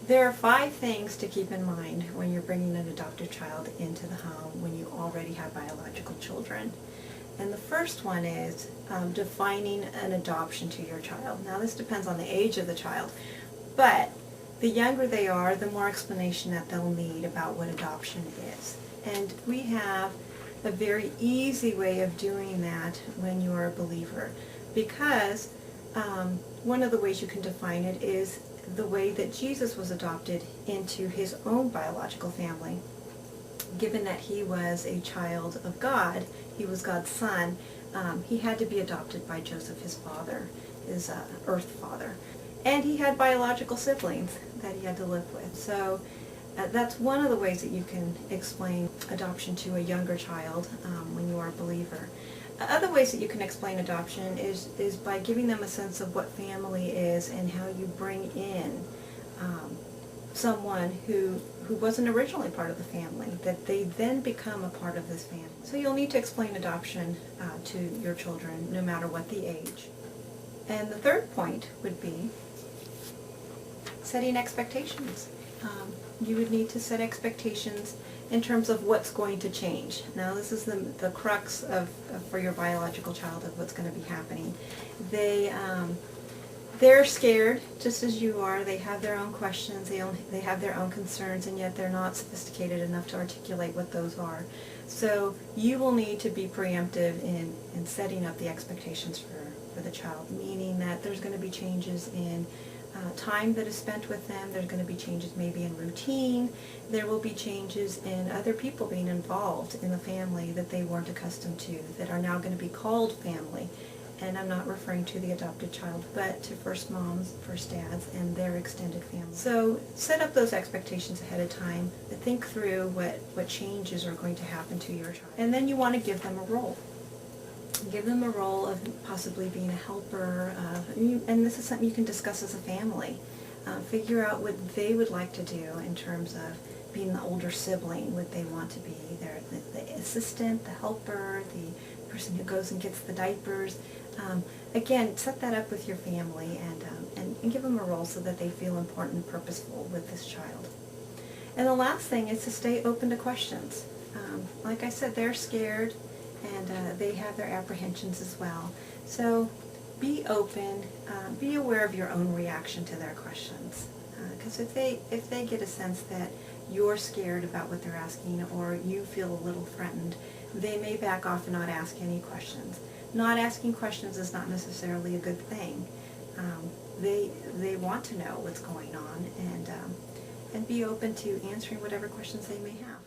There are 5 things to keep in mind when you're bringing an adopted child into the home when you already have biological children. And the first one is defining an adoption to your child. Now this depends on the age of the child, but the younger they are, the more explanation that they'll need about what adoption is. And we have a very easy way of doing that when you're a believer, because one of the ways you can define it is the way that Jesus was adopted into his own biological family. Given that he was a child of God, he was God's son, he had to be adopted by Joseph, his father, his earth father. And he had biological siblings that he had to live with. So that's one of the ways that you can explain adoption to a younger child when you are a believer. Other ways that you can explain adoption is by giving them a sense of what family is and how you bring in someone who wasn't originally part of the family, that they then become a part of this family. So you'll need to explain adoption to your children no matter what the age. And the third point would be setting expectations. You would need to set expectations in terms of what's going to change. Now this is the crux for your biological child of what's going to be happening. They're scared just as you are. They have their own questions, they have their own concerns, and yet they're not sophisticated enough to articulate what those are. So you will need to be preemptive in setting up the expectations for the child, meaning that there's going to be changes in time that is spent with them. There's going to be changes maybe in routine. There will be changes in other people being involved in the family that they weren't accustomed to, that are now going to be called family. And I'm not referring to the adopted child, but to first moms, first dads, and their extended family. So set up those expectations ahead of time. Think through what changes are going to happen to your child. And then you want to give them a role. Give them a role of possibly being a helper, and this is something you can discuss as a family. Figure out what they would like to do in terms of being the older sibling, what they want to be, the assistant, the helper, the person who goes and gets the diapers. Again, set that up with your family and give them a role so that they feel important and purposeful with this child. And the last thing is to stay open to questions. Like I said, they're scared, and they have their apprehensions as well. So be open, be aware of your own reaction to their questions. Because if they get a sense that you're scared about what they're asking, or you feel a little threatened, they may back off and not ask any questions. Not asking questions is not necessarily a good thing. They want to know what's going on, and be open to answering whatever questions they may have.